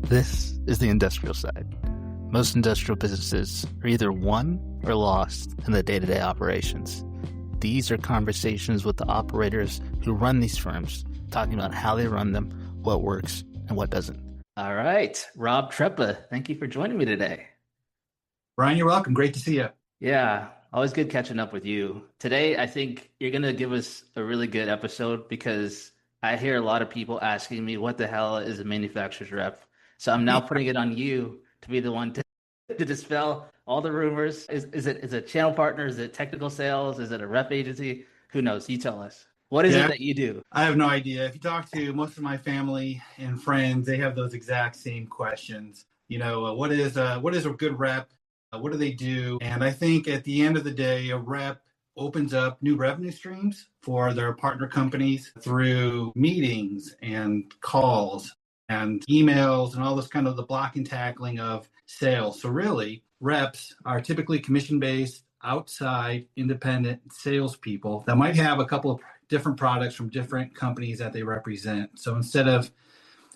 This is the industrial side. Most industrial businesses are either won or lost in the day-to-day operations. These are conversations with the operators who run these firms, talking about how they run them, what works, and what doesn't. All right, Rob Trepa, thank you for joining me today. Brian, you're welcome. Great to see you. Yeah, always good catching up with you. Today, I think you're going to give us a really good episode because I hear a lot of people asking me, what the hell is a manufacturer's rep? So I'm now putting it on you to be the one to dispel all the rumors. Is it a channel partner? Is it technical sales? Is it a rep agency? Who knows? You tell us. What is it that you do? I have no idea. If you talk to most of my family and friends, they have those exact same questions. What is a good rep? What do they do? And I think at the end of the day, a rep opens up new revenue streams for their partner companies through meetings and calls and emails and all this kind of the block and tackling of sales. So really, reps are typically commission-based, outside, independent salespeople that might have a couple of different products from different companies that they represent. So instead of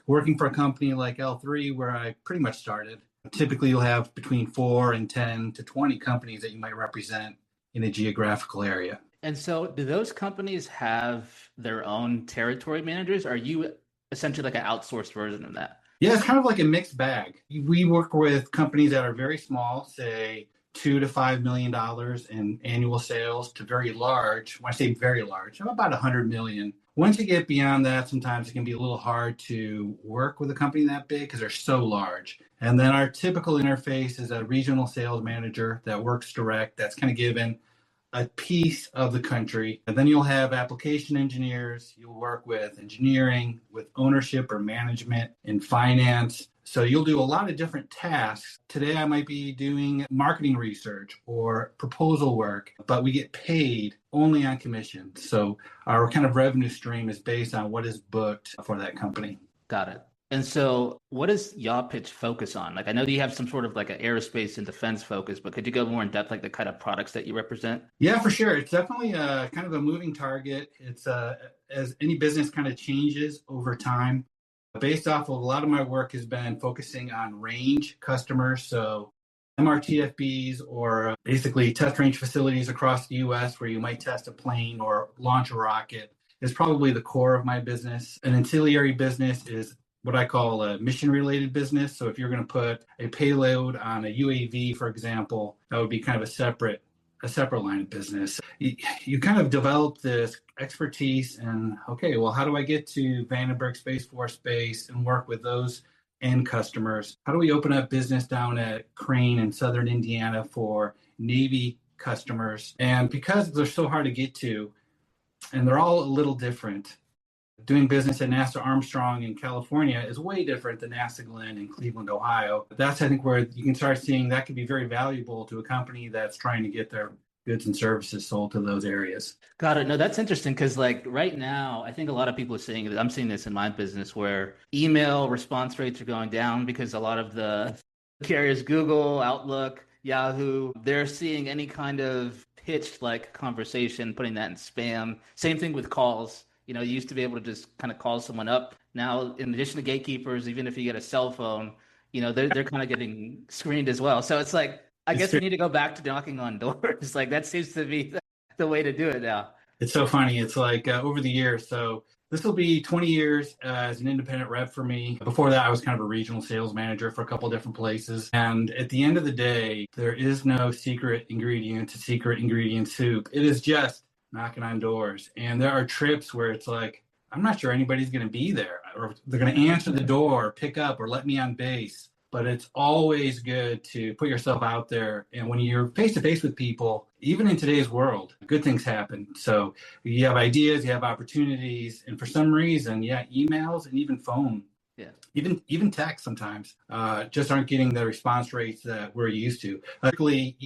working for a company like L3, where I pretty much started, typically you'll have between 4 and 10 to 20 companies that you might represent in a geographical area. And so do those companies have their own territory managers? Are you essentially like an outsourced version of that? Yeah, it's kind of like a mixed bag. We work with companies that are very small, say $2 to $5 million in annual sales, to very large. When I say very large, I'm about 100 million. Once you get beyond that, sometimes it can be a little hard to work with a company that big because they're so large. And then our typical interface is a regional sales manager that works direct, that's kind of given a piece of the country. And then you'll have application engineers, you'll work with engineering, with ownership or management and finance. So you'll do a lot of different tasks. Today I might be doing marketing research or proposal work, but we get paid only on commission. So our kind of revenue stream is based on what is booked for that company. Got it. And so what does YawPitch focus on? Like, I know you have some sort of like an aerospace and defense focus, but could you go more in depth, like the kind of products that you represent? Yeah, for sure. It's definitely a kind of a moving target. It's as any business kind of changes over time. Based off of a lot of my work has been focusing on range customers. So MRTFBs, or basically test range facilities across the US where you might test a plane or launch a rocket, is probably the core of my business. An ancillary business is what I call a mission-related business. So if you're going to put a payload on a UAV, for example, that would be kind of a separate line of business. You kind of develop this expertise and, okay, well, how do I get to Vandenberg Space Force Base and work with those end customers? How do we open up business down at Crane in Southern Indiana for Navy customers? And because they're so hard to get to, and they're all a little different, doing business at NASA Armstrong in California is way different than NASA Glenn in Cleveland, Ohio. That's, I think, where you can start seeing that could be very valuable to a company that's trying to get their goods and services sold to those areas. Got it. No, that's interesting because like right now, I think a lot of people are saying that I'm seeing this in my business where email response rates are going down because a lot of the carriers, Google, Outlook, Yahoo, they're seeing any kind of pitched like conversation, putting that in spam. Same thing with calls. You used to be able to just kind of call someone up. Now, in addition to gatekeepers, even if you get a cell phone, they're kind of getting screened as well. So it's like, I guess we need to go back to knocking on doors. Like that seems to be the way to do it now. It's so funny. It's like over the years. So this will be 20 years as an independent rep for me. Before that, I was kind of a regional sales manager for a couple of different places. And at the end of the day, there is no secret ingredient to secret ingredient soup. It is just knocking on doors. And there are trips where it's like, I'm not sure anybody's going to be there, or they're going to answer the door, or pick up, or let me on base. But it's always good to put yourself out there. And when you're face to face with people, even in today's world, good things happen. So you have ideas, you have opportunities. And for some reason, emails and even phone, even text sometimes just aren't getting the response rates that we're used to. Luckily,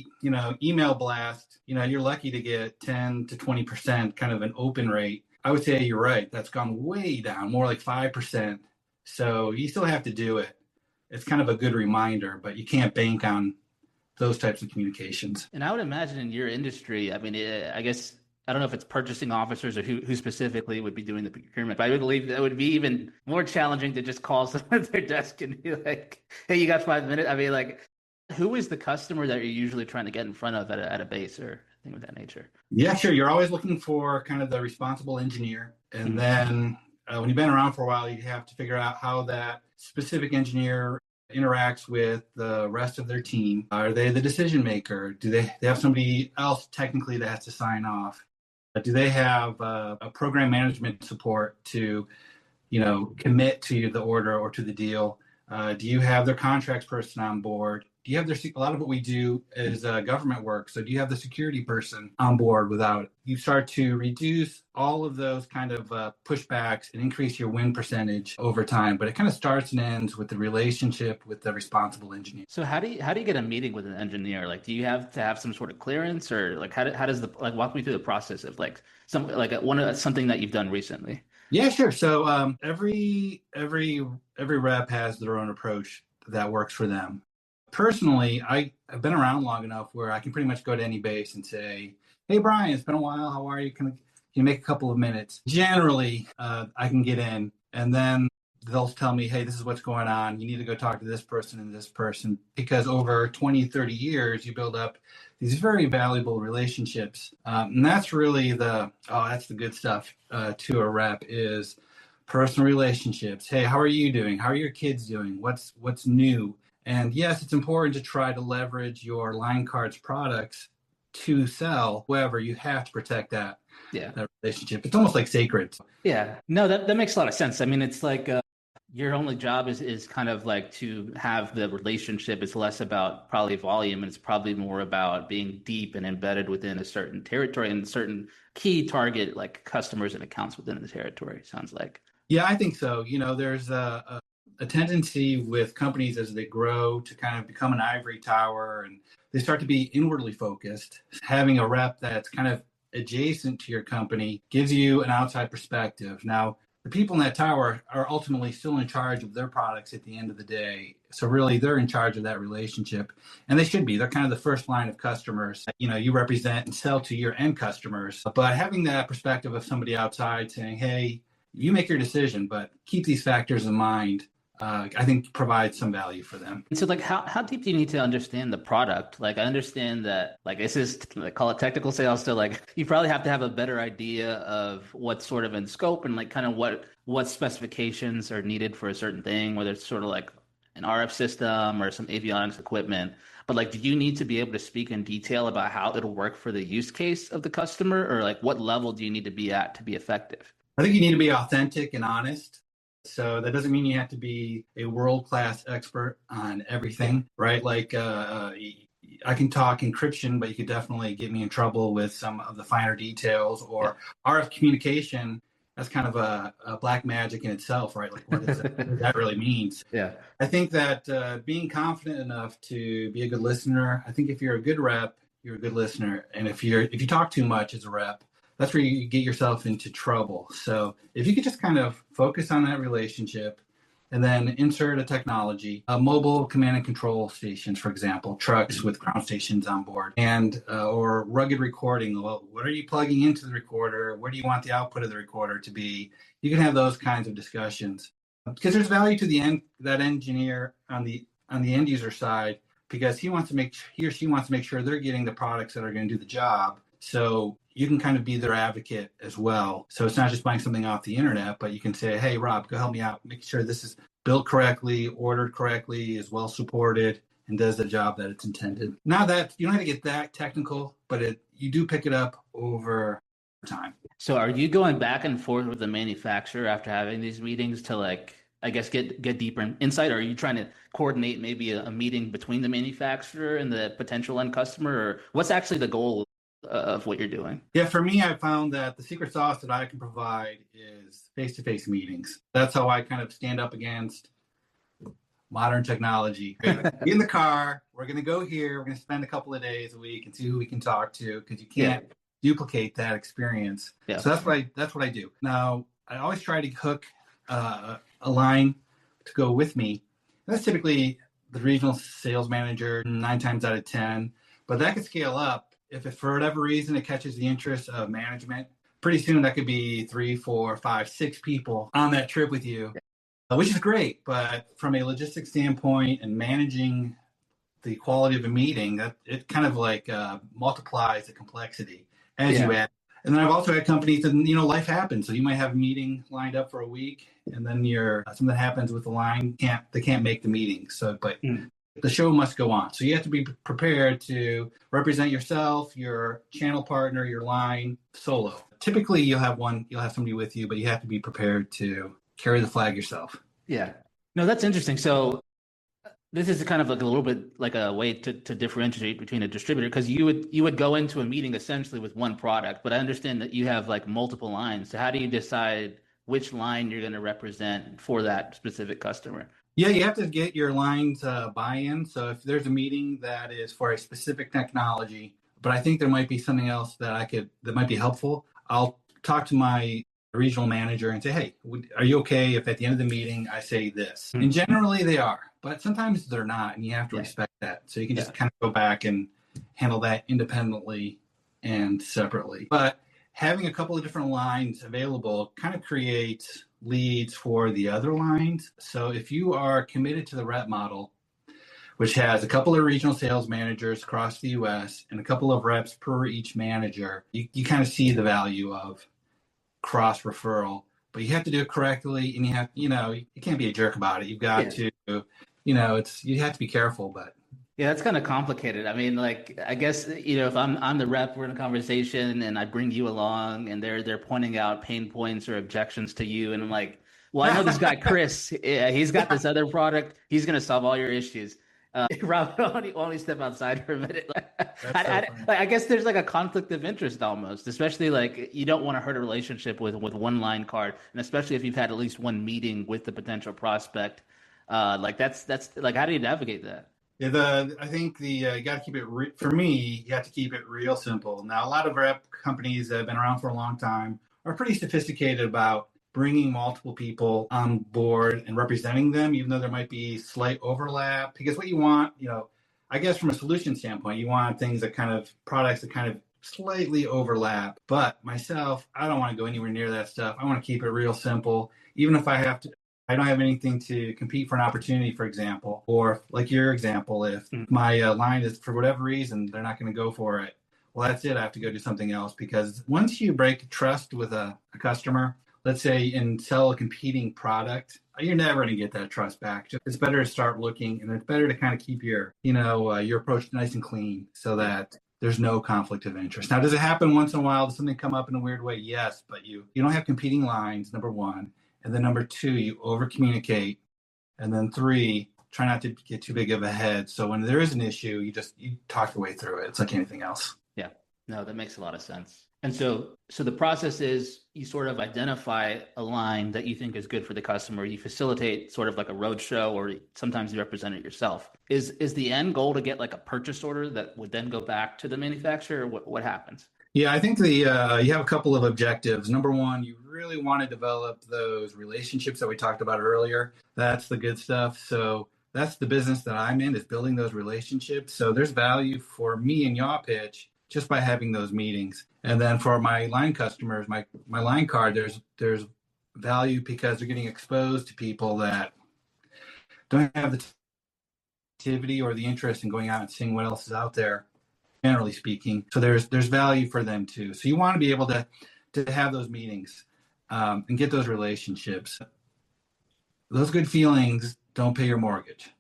email blast, you're lucky to get 10 to 20% kind of an open rate. I would say you're right. That's gone way down, more like 5%. So you still have to do it. It's kind of a good reminder, but you can't bank on those types of communications. And I would imagine in your industry, I mean, I guess I don't know if it's purchasing officers or who specifically would be doing the procurement, but I would believe that would be even more challenging to just call someone at their desk and be like, "Hey, you got 5 minutes?" I mean, like, who is the customer that you're usually trying to get in front of at a base or thing of that nature? Yeah, sure. You're always looking for kind of the responsible engineer. And Mhm. then when you've been around for a while, you have to figure out how that specific engineer interacts with the rest of their team. Are they the decision maker? Do they have somebody else technically that has to sign off? Do they have a program management support to, commit to the order or to the deal? Do you have their contracts person on board? Do you have a lot of what we do is government work. So do you have the security person on board without it? You start to reduce all of those kind of pushbacks and increase your win percentage over time. But it kind of starts and ends with the relationship with the responsible engineer. So how do you get a meeting with an engineer? Like, do you have to have some sort of clearance, or like how does the like walk me through the process of like something that you've done recently? Yeah, sure. So every rep has their own approach that works for them. Personally, I've been around long enough where I can pretty much go to any base and say, "Hey, Brian, it's been a while. How are you? Can you make a couple of minutes?" Generally, I can get in, and then they'll tell me, "Hey, this is what's going on. You need to go talk to this person and this person," because over 20, 30 years, you build up these very valuable relationships. And that's really that's the good stuff to a rep is personal relationships. Hey, how are you doing? How are your kids doing? What's new? And yes, it's important to try to leverage your line cards products to sell. However, you have to protect that Yeah. relationship. It's almost like sacred. Yeah. No, that makes a lot of sense. I mean, it's like your only job is kind of like to have the relationship. It's less about probably volume, and it's probably more about being deep and embedded within a certain territory and certain key target like customers and accounts within the territory, sounds like. Yeah, I think so. There's a tendency with companies as they grow to kind of become an ivory tower and they start to be inwardly focused. Having a rep that's kind of adjacent to your company gives you an outside perspective. Now, the people in that tower are ultimately still in charge of their products at the end of the day. So really, they're in charge of that relationship, and they should be. They're kind of the first line of customers. You represent and sell to your end customers, but having that perspective of somebody outside saying, "Hey, you make your decision, but keep these factors in mind," I think provides some value for them. And so like how deep do you need to understand the product? Like I understand that like this is like call it technical sales. So like you probably have to have a better idea of what's sort of in scope and like kind of what specifications are needed for a certain thing, whether it's sort of like an RF system or some avionics equipment. But like, do you need to be able to speak in detail about how it'll work for the use case of the customer, or like what level do you need to be at to be effective? I think you need to be authentic and honest. So that doesn't mean you have to be a world-class expert on everything, right? Like I can talk encryption, but you could definitely get me in trouble with some of the finer details or RF communication. That's kind of a black magic in itself, right? Like what that really means. Yeah. I think that being confident enough to be a good listener, I think if you're a good rep, you're a good listener. And if you talk too much as a rep, that's where you get yourself into trouble. So if you could just kind of focus on that relationship and then insert a technology, mobile command and control stations, for example, trucks with ground stations on board, and or rugged recording. Well, what are you plugging into the recorder? Where do you want the output of the recorder to be? You can have those kinds of discussions because there's value to that engineer on the end user side because he or she wants to make sure they're getting the products that are going to do the job. So you can kind of be their advocate as well. So it's not just buying something off the internet, but you can say, "Hey, Rob, go help me out. Make sure this is built correctly, ordered correctly, is well supported, and does the job that it's intended." Now that you don't have to get that technical, but you do pick it up over time. So are you going back and forth with the manufacturer after having these meetings to like, I guess, get deeper insight? Or are you trying to coordinate maybe a meeting between the manufacturer and the potential end customer? Or what's actually the goal of what you're doing? Yeah, for me, I found that the secret sauce that I can provide is face-to-face meetings. That's how I kind of stand up against modern technology. Be in the car, we're going to go here, we're going to spend a couple of days a week and see who we can talk to because you can't duplicate that experience. Yeah. So that's what I do. Now, I always try to hook a line to go with me. That's typically the regional sales manager 9 times out of 10, but that could scale up if for whatever reason it catches the interest of management, pretty soon that could be 3, 4, 5, 6 people on that trip with you, which is great. But from a logistics standpoint and managing the quality of a meeting, that it kind of like multiplies the complexity as you add. And then I've also had companies that, life happens. So you might have a meeting lined up for a week, and then something happens with the line. They can't make the meeting. So, but the show must go on. So you have to be prepared to represent yourself, your channel partner, your line solo. Typically you'll have somebody with you, but you have to be prepared to carry the flag yourself. Yeah. No, that's interesting. So this is kind of like a little bit like a way to differentiate between a distributor, because you would go into a meeting essentially with one product, but I understand that you have like multiple lines. So how do you decide which line you're going to represent for that specific customer? Yeah, you have to get your lines buy-in. So if there's a meeting that is for a specific technology, but I think there might be something else that might be helpful, I'll talk to my regional manager and say, hey, are you okay if at the end of the meeting I say this? And generally they are, but sometimes they're not, and you have to respect that. So you can just kind of go back and handle that independently and separately. But having a couple of different lines available kind of creates leads for the other lines. So if you are committed to the rep model, which has a couple of regional sales managers across the US and a couple of reps per each manager, you kind of see the value of cross referral, but you have to do it correctly, and you can't be a jerk about it. You've got to, you have to be careful, but yeah, it's kind of complicated. I mean, like, I guess, if I'm the rep, we're in a conversation and I bring you along and they're pointing out pain points or objections to you. And I'm like, well, I know this guy, Chris, he's got this other product. He's going to solve all your issues. Rob, only step outside for a minute. I guess there's like a conflict of interest almost, especially like you don't want to hurt a relationship with one line card. And especially if you've had at least one meeting with the potential prospect, like that's like, how do you navigate that? Yeah, I think you got to keep it for me. You have to keep it real simple. Now, a lot of rep companies that have been around for a long time are pretty sophisticated about bringing multiple people on board and representing them, even though there might be slight overlap. Because what you want, I guess from a solution standpoint, you want products that kind of slightly overlap. But myself, I don't want to go anywhere near that stuff. I want to keep it real simple, even if I don't have anything to compete for an opportunity, for example, or like your example, if my line is, for whatever reason, they're not going to go for it. Well, that's it. I have to go do something else, because once you break trust with a customer, let's say, and sell a competing product, you're never going to get that trust back. It's better to start looking, and it's better to kind of keep your approach nice and clean so that there's no conflict of interest. Now, does it happen once in a while? Does something come up in a weird way? Yes, but you don't have competing lines, number one. And then number two, you over communicate. And then three, try not to get too big of a head. So when there is an issue, you talk your way through it. It's like anything else. Yeah, no, that makes a lot of sense. And so the process is you sort of identify a line that you think is good for the customer. You facilitate sort of like a roadshow, or sometimes you represent it yourself. Is the end goal to get like a purchase order that would then go back to the manufacturer? What happens? Yeah, I think you have a couple of objectives. Number one, you really want to develop those relationships that we talked about earlier. That's the good stuff. So that's the business that I'm in, is building those relationships. So there's value for me and YawPitch just by having those meetings. And then for my line customers, my line card, there's value because they're getting exposed to people that don't have the activity or the interest in going out and seeing what else is out there, generally speaking. So there's value for them too. So you want to be able to have those meetings and get those relationships. Those good feelings don't pay your mortgage.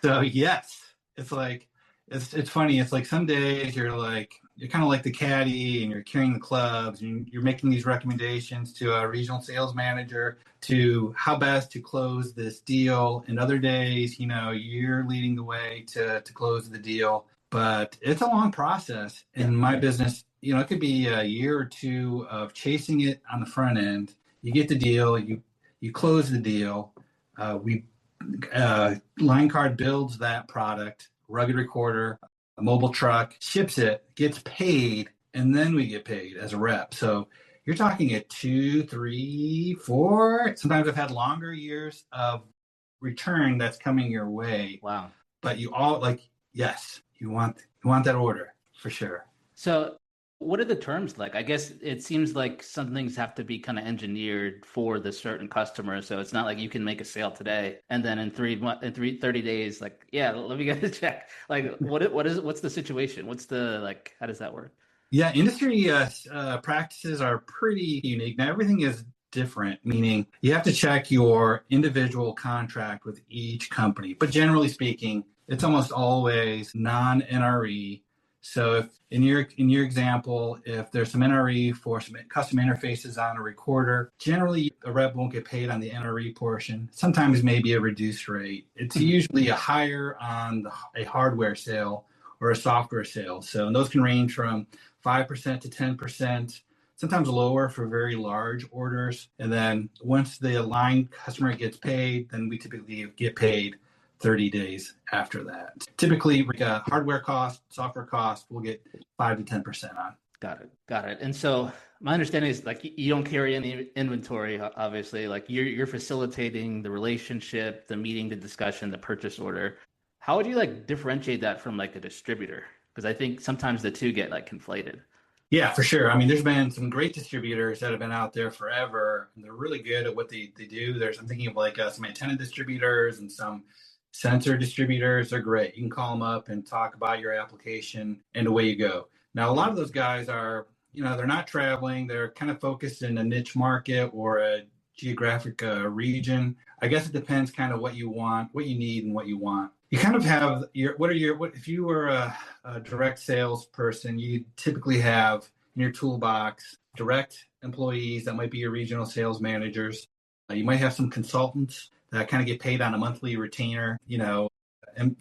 So yes, it's like, it's funny. It's like some days you're kind of like the caddy and you're carrying the clubs and you're making these recommendations to a regional sales manager to how best to close this deal. And other days, you're leading the way to close the deal. But it's a long process in my business. It could be a year or two of chasing it on the front end. You get the deal, you close the deal. Line Card builds that product, rugged recorder, a mobile truck, ships it, gets paid, and then we get paid as a rep. So you're talking at 2, 3, 4. Sometimes I've had longer years of return that's coming your way. Wow. But you want that order for sure. So what are the terms like? I guess it seems like some things have to be kind of engineered for the certain customer. So it's not like you can make a sale today and then in 30 days, like, yeah, let me get a check. Like what's the situation? What's the, like, how does that work? Yeah, industry practices are pretty unique. Now, everything is different, meaning you have to check your individual contract with each company. But generally speaking, it's almost always non-NRE. So if in your example, if there's some NRE for some custom interfaces on a recorder, generally a rep won't get paid on the NRE portion. Sometimes maybe a reduced rate. It's usually a higher on a hardware sale or a software sale. So and those can range from 5% to 10%, sometimes lower for very large orders. And then once the aligned customer gets paid, then we typically get paid 30 days after that. Typically, hardware cost, software cost, we'll get 5 to 10% on. Got it. Got it. And so my understanding is like you don't carry any inventory, obviously. Like you're facilitating the relationship, the meeting, the discussion, the purchase order. How would you like differentiate that from like a distributor? Because I think sometimes the two get like conflated. Yeah, for sure. I mean, there's been some great distributors that have been out there forever, and they're really good at what they do. I'm thinking of like some antenna distributors and some sensor distributors. They're great. You can call them up and talk about your application, and away you go. Now, a lot of those guys are, they're not traveling. They're kind of focused in a niche market or a geographic region. I guess it depends kind of what you want, what you need, and what you want. You kind of have if you were a direct sales person, you typically have in your toolbox direct employees that might be your regional sales managers. You might have some consultants that kind of get paid on a monthly retainer, and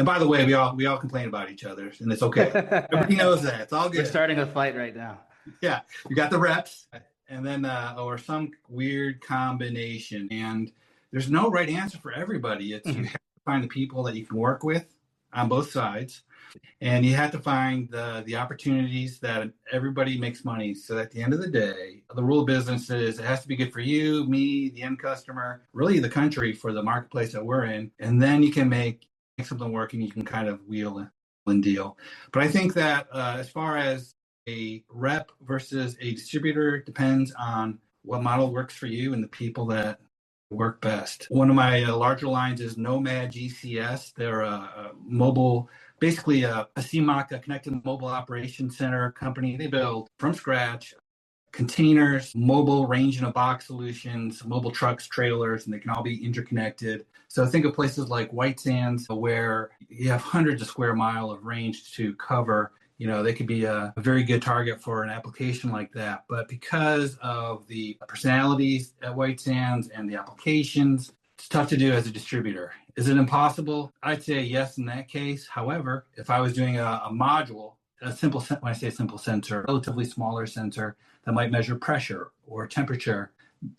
by the way, we all complain about each other, and it's okay. Everybody knows that. It's all good. We're starting a fight right now. Yeah, you got the reps, and then or some weird combination. And there's no right answer for everybody. It's you have to find the people that you can work with on both sides, and you have to find the opportunities that everybody makes money. So at the end of the day, the rule of business is it has to be good for you, me, the end customer, really the country for the marketplace that we're in, and then you can make something work and you can kind of wheel and deal. But I think that as far as a rep versus a distributor depends on what model works for you and the people that work best. One of my larger lines is Nomad GCS. They're a mobile, basically a CMOC, a connected mobile operations center company. They build from scratch containers, mobile range in a box solutions, mobile trucks, trailers, and they can all be interconnected. So think of places like White Sands where you have hundreds of square mile of range to cover. They could be a very good target for an application like that. But because of the personalities at White Sands and the applications, it's tough to do as a distributor. Is it impossible? I'd say yes in that case. However, if I was doing a module, when I say a simple sensor, relatively smaller sensor that might measure pressure or temperature,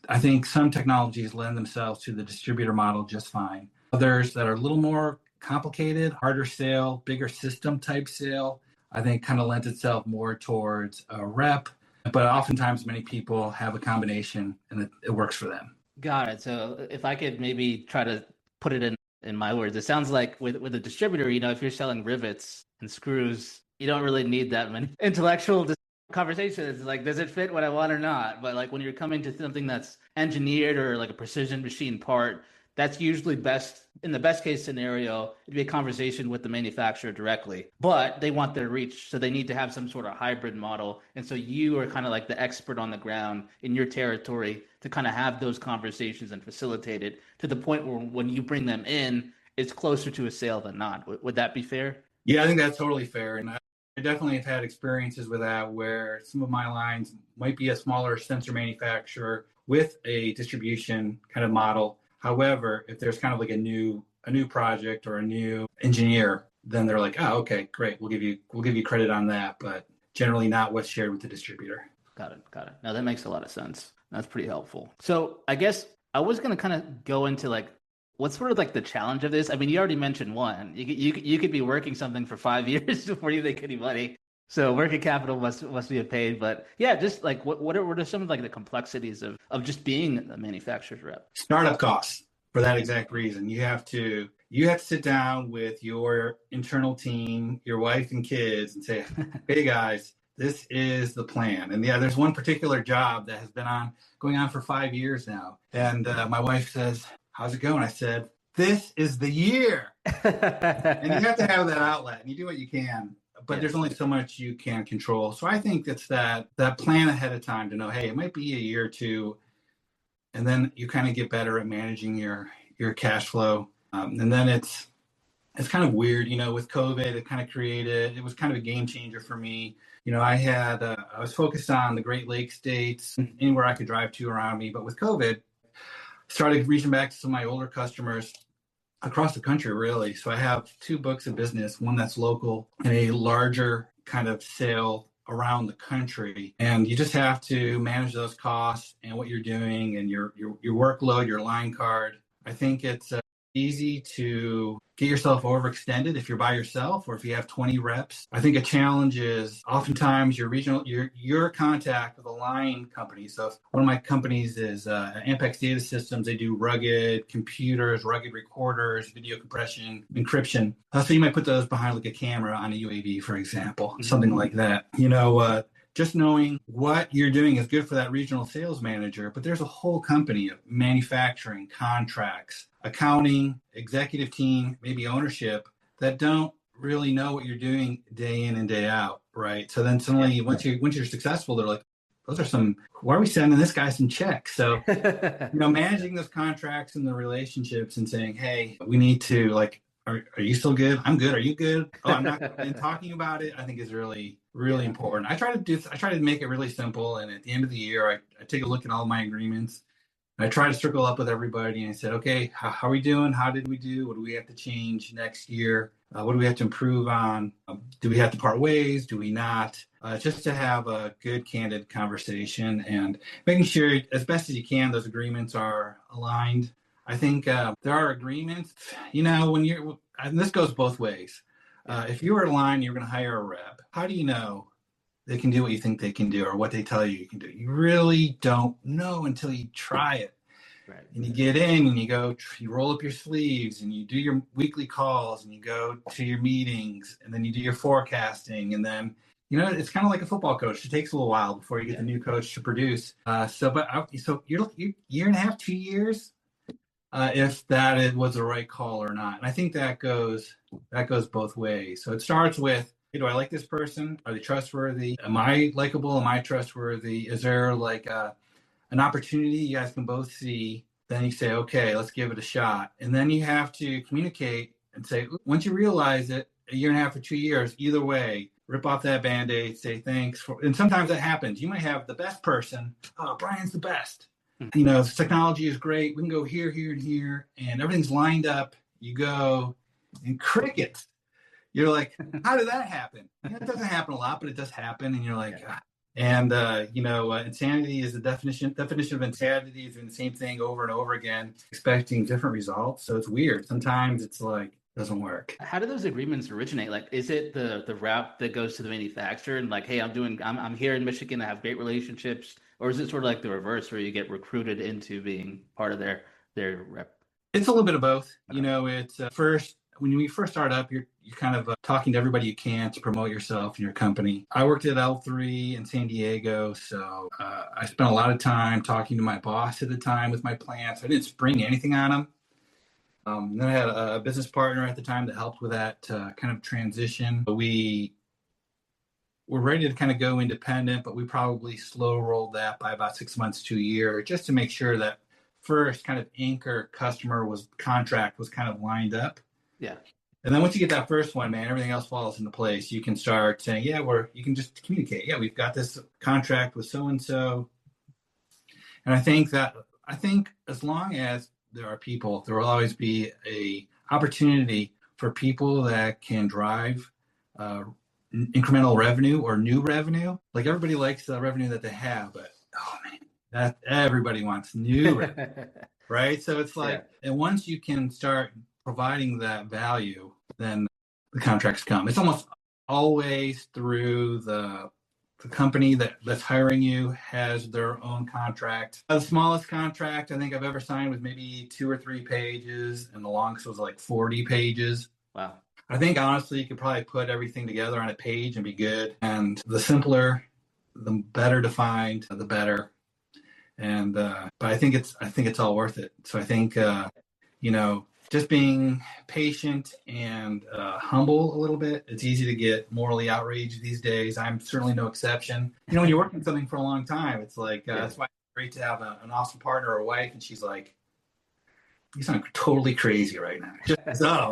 I think some technologies lend themselves to the distributor model just fine. Others that are a little more complicated, harder sale, bigger system type sale, I think kind of lends itself more towards a rep, but oftentimes many people have a combination and it works for them. Got it. So if I could maybe try to put it in my words, it sounds like with a distributor, if you're selling rivets and screws, you don't really need that many intellectual conversations. Like, does it fit what I want or not? But like when you're coming to something that's engineered or like a precision machine part, that's usually best, in the best case scenario, it'd be a conversation with the manufacturer directly, but they want their reach. So they need to have some sort of hybrid model. And so you are kind of like the expert on the ground in your territory to kind of have those conversations and facilitate it to the point where when you bring them in, it's closer to a sale than not. Would that be fair? Yeah, I think that's totally fair. And I definitely have had experiences with that where some of my lines might be a smaller sensor manufacturer with a distribution kind of model. However, if there's kind of like a new project or a new engineer, then they're like, oh, okay, great. We'll give you credit on that, but generally not what's shared with the distributor. Got it. Now that makes a lot of sense. That's pretty helpful. So I guess I was going to kind of go into like, what's sort of like the challenge of this? I mean, you already mentioned one. You could be working something for 5 years before you make any money. So working capital must be a pain. But yeah, just like what are some of like the complexities of just being a manufacturer's rep? Startup costs for that exact reason. You have to You have to sit down with your internal team, your wife and kids, and say, hey guys, this is the plan. And yeah, there's one particular job that has been going on for 5 years now. And my wife says, how's it going? I said, this is the year. And you have to have that outlet, and you do what you can, but there's only so much you can control. So I think it's that plan ahead of time to know, hey, it might be a year or two, and then you kind of get better at managing your cash flow. And then it's kind of weird, with COVID, it was kind of a game changer for me. I was focused on the Great Lakes states, anywhere I could drive to around me. But with COVID, started reaching back to some of my older customers across the country, really. So I have 2 books of business, one that's local and a larger kind of sale around the country. And you just have to manage those costs and what you're doing and your workload, your line card. I think it's easy to get yourself overextended if you're by yourself or if you have 20 reps. I think a challenge is oftentimes your contact with a line company. So one of my companies is Ampex Data Systems. They do rugged computers, rugged recorders, video compression, encryption. So you might put those behind like a camera on a UAV, for example, something like that. Just knowing what you're doing is good for that regional sales manager, but there's a whole company of manufacturing, contracts, accounting, executive team, maybe ownership that don't really know what you're doing day in and day out, right? So then suddenly once you're successful, they're like, why are we sending this guy some checks? So, managing those contracts and the relationships and saying, hey, we need to are you still good? I'm good. Are you good? Oh, I'm not. And talking about it, I think is really, really important. I try to make it really simple. And at the end of the year, I take a look at all my agreements. I try to circle up with everybody and I said, okay, how are we doing? How did we do? What do we have to change next year? What do we have to improve on? Do we have to part ways? Do we not? Just to have a good, candid conversation and making sure as best as you can, those agreements are aligned. I think there are agreements, and this goes both ways. If you were aligned, you're going to hire a rep. How do you know they can do what you think they can do or what they tell you can do? You really don't know until you try it. Right. And you get in and you roll up your sleeves and you do your weekly calls and you go to your meetings and then you do your forecasting. And then, it's kind of like a football coach. It takes a little while before you get the new coach to produce. So you're year and a half, 2 years, if that was the right call or not. And I think that goes both ways. So it starts with, hey, do I like this person? Are they trustworthy? Am I likable? Am I trustworthy? Is there an opportunity you guys can both see? Then you say, okay, let's give it a shot. And then you have to communicate and say, once you realize it, a year and a half or 2 years, either way, rip off that Band-Aid, say thanks. And sometimes that happens. You might have the best person. Oh, Brian's the best. This technology is great. We can go here, here, and here, and everything's lined up. You go, and crickets. You're like, how did that happen? It doesn't happen a lot, but it does happen. And you're like, and insanity is the definition of insanity is doing the same thing over and over again, expecting different results. So it's weird. Sometimes it's like, doesn't work. How do those agreements originate? Like, is it the route that goes to the manufacturer and like, hey, I'm here in Michigan, I have great relationships, or is it sort of like the reverse where you get recruited into being part of their rep? It's a little bit of both. It's first, when you first start up, you're kind of talking to everybody you can to promote yourself and your company. I worked at L3 in San Diego, so I spent a lot of time talking to my boss at the time with my plants. I didn't spring anything on him. Then I had a business partner at the time that helped with that kind of transition. We were ready to kind of go independent, but we probably slow rolled that by about 6 months to a year just to make sure that first kind of anchor customer contract was kind of lined up. Yeah. And then once you get that first one, man, everything else falls into place. You can start saying, you can just communicate. Yeah, we've got this contract with so-and-so. And I think as long as there are people, there will always be a opportunity for people that can drive incremental revenue or new revenue. Like everybody likes the revenue that they have, but that everybody wants new revenue, right? So it's like, and once you can start providing that value, then the contracts come. It's almost always through the the company that's hiring you has their own contract. The smallest contract I think I've ever signed was maybe 2 or 3 pages, and the longest was like 40 pages. Wow. I think honestly, you could probably put everything together on a page and be good. And the simpler, the better defined, the better. And but I think it's all worth it. So I think just being patient and humble a little bit. It's easy to get morally outraged these days. I'm certainly no exception. When you're working something for a long time, it's like that's why it's great to have an awesome partner or wife, and she's like, "You sound totally crazy right now."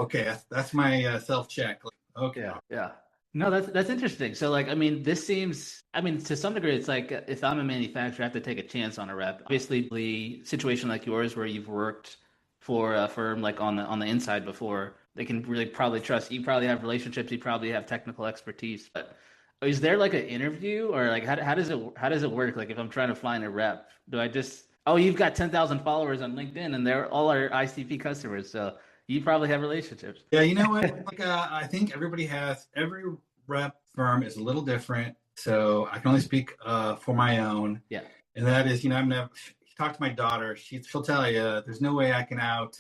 Okay, that's my self-check. Like, okay, yeah. No, that's interesting. So, like, I mean, this seems, I mean, to some degree, it's like if I'm a manufacturer, I have to take a chance on a rep. Obviously, the situation like yours, where you've worked for a firm like on the inside before, they can really probably trust you. Probably have relationships. You probably have technical expertise. But is there like an interview, or like how does it work? Like, if I'm trying to find a rep, do I just, oh, you've got 10,000 followers on LinkedIn, and they're all our ICP customers, so you probably have relationships. Yeah, you know what? Like, I think every rep firm is a little different. So I can only speak for my own. Yeah. And that is, I'm never, talk to my daughter. She'll tell you, there's no way I can out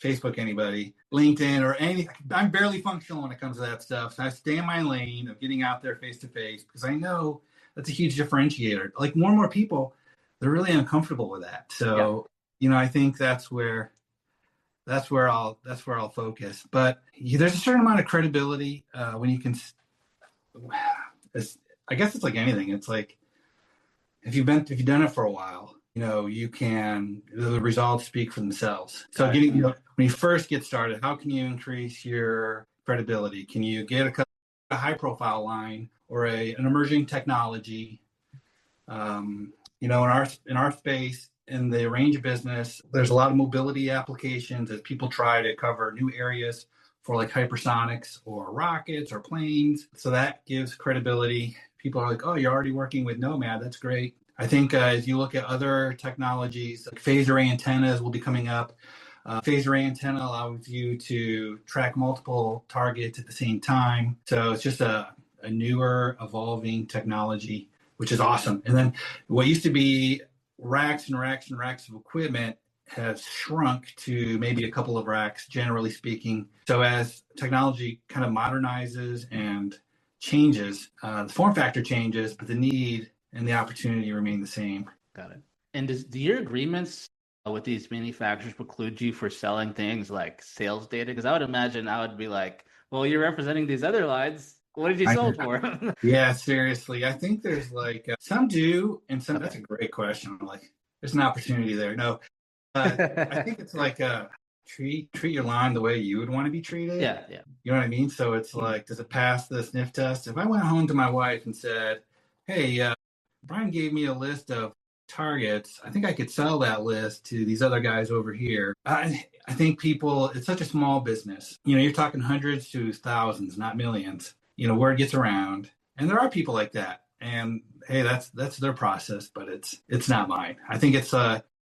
Facebook anybody, LinkedIn, or anything. I'm barely functional when it comes to that stuff. So I stay in my lane of getting out there face to face, because I know that's a huge differentiator. Like, more and more people, they're really uncomfortable with that. So, I think that's where I'll focus. But there's a certain amount of credibility when you can. I guess it's like anything. It's like if you've done it for a while, the results speak for themselves. So when you first get started, how can you increase your credibility? Can you get a high profile line or an emerging technology? In our space, in the range of business, there's a lot of mobility applications as people try to cover new areas for like hypersonics or rockets or planes. So that gives credibility. People are like, oh, you're already working with Nomad. That's great. I think as you look at other technologies, like phased array antennas will be coming up. Phased array antenna allows you to track multiple targets at the same time. So it's just a newer, evolving technology, which is awesome. And then what used to be racks and racks and racks of equipment has shrunk to maybe a couple of racks, generally speaking. So as technology kind of modernizes and changes, the form factor changes, but the need and the opportunity remain the same. Got it. And do your agreements with these manufacturers preclude you for selling things like sales data? Because I would imagine I would be like, well, you're representing these other lines. What did you sell it for? Yeah, seriously. I think there's like some do, and some. Okay. That's a great question. Like, there's an opportunity there. No, I think it's like treat your line the way you would want to be treated. Yeah. You know what I mean? So it's like, does it pass the sniff test? If I went home to my wife and said, "Hey, Brian gave me a list of targets. I think I could sell that list to these other guys over here." I think people. It's such a small business. You're talking hundreds to thousands, not millions. Word gets around, and there are people like that. And hey, that's their process, but it's not mine. I think it's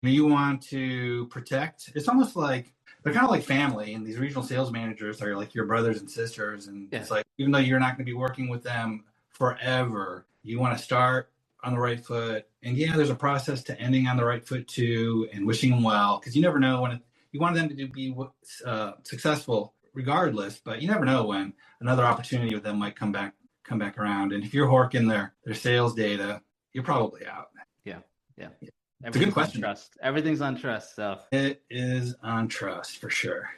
you want to protect. It's almost like they're kind of like family, and these regional sales managers are like your brothers and sisters. And It's like, even though you're not going to be working with them forever, you want to start on the right foot. And there's a process to ending on the right foot too, and wishing them well, because you never know when you want them to be successful regardless, but you never know when another opportunity with them might come back around. And if you're horking their sales data, you're probably out. Yeah. It's a good question. Trust. Everything's on trust. So it is on trust for sure.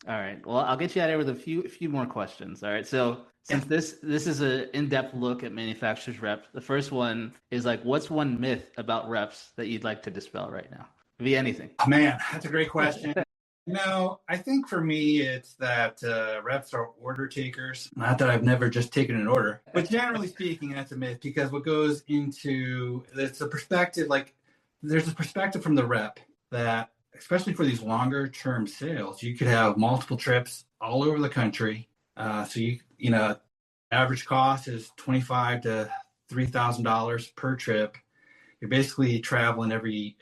All right. Well, I'll get you out of here with a few more questions. All right. So since this is an in-depth look at manufacturers reps, the first one is like, what's one myth about reps that you'd like to dispel right now? Could be anything. Oh, man, that's a great question. I think for me, it's that reps are order takers. Not that I've never just taken an order, but generally speaking, that's a myth, because what goes into it's a perspective, like there's a perspective from the rep that, especially for these longer term sales, you could have multiple trips all over the country. So average cost is $2,500 to $3,000 per trip. You're basically traveling every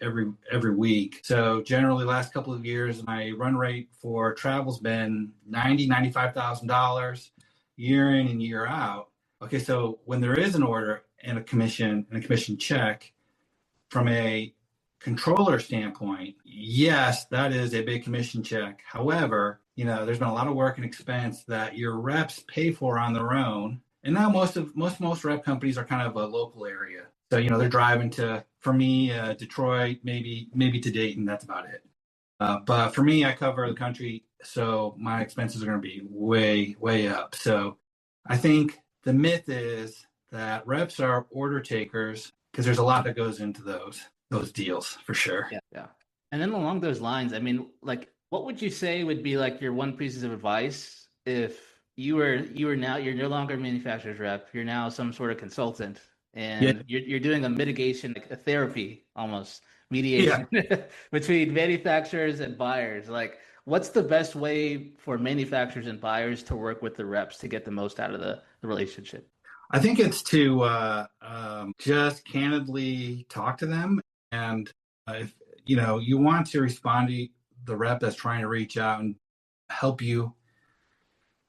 week. So generally, last couple of years, my run rate for travel's been $90,000, $95,000 year in and year out. Okay, so when there is an order and a commission check, from a controller standpoint, yes, that is a big commission check. However, there's been a lot of work and expense that your reps pay for on their own. And now most rep companies are kind of a local area. So, they're driving to, for me, Detroit, maybe to Dayton. That's about it. But for me, I cover the country, so my expenses are going to be way, way up. So I think the myth is that reps are order takers, because there's a lot that goes into those deals for sure. Yeah. And then along those lines, I mean, like, what would you say would be like your one piece of advice if you're no longer a manufacturer's rep, you're now some sort of consultant, and you're doing a mitigation, like a therapy almost, mediation between manufacturers and buyers. Like, what's the best way for manufacturers and buyers to work with the reps to get the most out of the relationship? I think it's to just candidly talk to them. And if you want to respond to the rep that's trying to reach out and help you,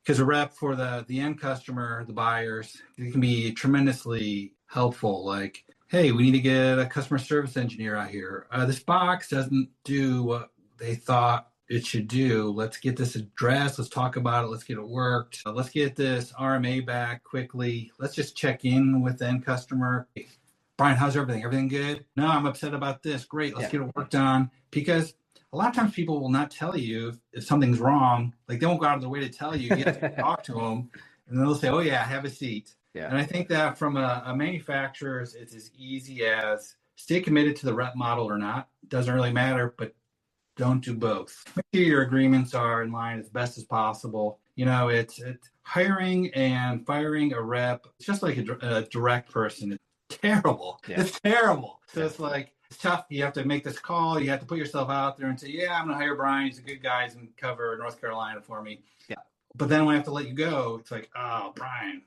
because a rep for the end customer, the buyers, it can be tremendously helpful. Like, hey, we need to get a customer service engineer out here. This box doesn't do what they thought it should do. Let's get this addressed. Let's talk about it. Let's get it worked. Let's get this RMA back quickly. Let's just check in with the end customer. Hey, Brian, how's everything? Everything good? No, I'm upset about this. Great. Let's get it worked on. Because a lot of times people will not tell you if something's wrong. Like, they won't go out of their way to tell you. You have to talk to them, and they'll say, oh yeah, have a seat. Yeah. And I think that from a manufacturer, it's as easy as stay committed to the rep model or not. It doesn't really matter, but don't do both. Make sure your agreements are in line as best as possible. It's hiring and firing a rep. It's just like a direct person. It's terrible. Yeah. It's terrible. So it's like, it's tough. You have to make this call. You have to put yourself out there and say, yeah, I'm going to hire Brian. He's a good guy. He's going to cover North Carolina for me. Yeah. But then when I have to let you go, it's like, oh, Brian,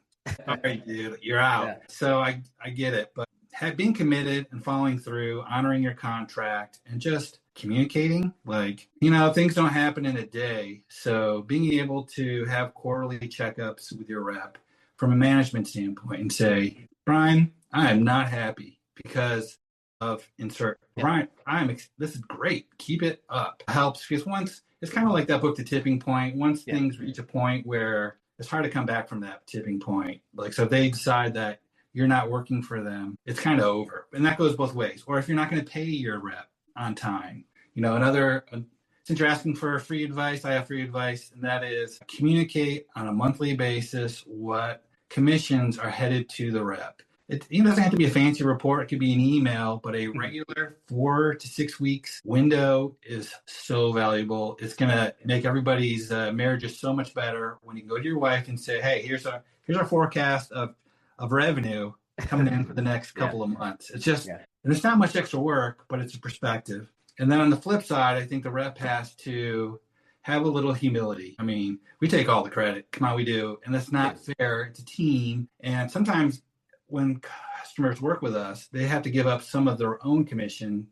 sorry, dude, you're out. Yeah. So I get it. But being committed and following through, honoring your contract, and just communicating, like, things don't happen in a day. So being able to have quarterly checkups with your rep from a management standpoint and say, Brian, I am not happy because of insert. Yeah. Brian, this is great. Keep it up. It helps, because once, it's kind of like that book, The Tipping Point. Once things reach a point where it's hard to come back from that tipping point. Like, so if they decide that you're not working for them, it's kind of over. And that goes both ways. Or if you're not going to pay your rep on time, since you're asking for free advice, I have free advice, and that is communicate on a monthly basis what commissions are headed to the rep. It doesn't have to be a fancy report. It could be an email, but a regular 4 to 6 weeks window is so valuable. It's going to make everybody's marriage so much better when you can go to your wife and say, hey, here's our forecast of revenue coming in for the next couple of months. It's just, and it's not much extra work, but it's a perspective. And then on the flip side, I think the rep has to have a little humility. I mean, we take all the credit. Come on, we do. And that's not fair. It's a team. And sometimes when customers work with us, they have to give up some of their own commission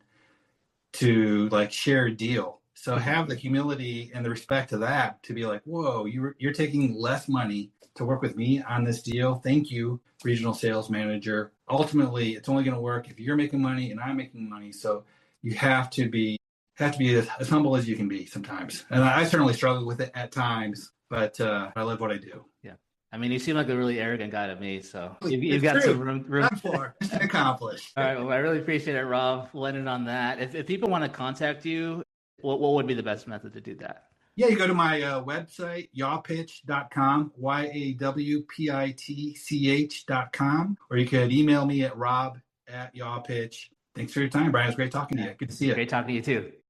to like share a deal. So have the humility and the respect to that, to be like, whoa, you're taking less money to work with me on this deal. Thank you, regional sales manager. Ultimately, it's only going to work if you're making money and I'm making money. So you have to be as humble as you can be sometimes. And I certainly struggle with it at times, but I love what I do. Yeah. I mean, you seem like a really arrogant guy to me, so you've got some room for accomplished. All right. Well, I really appreciate it, Rob, letting on that. If people want to contact you, what would be the best method to do that? Yeah, you go to my website, YawPitch.com, YawPitch.com, or you could email me at rob@YawPitch. Thanks for your time, Brian. It was great talking to you. Good to see you. Great talking to you too.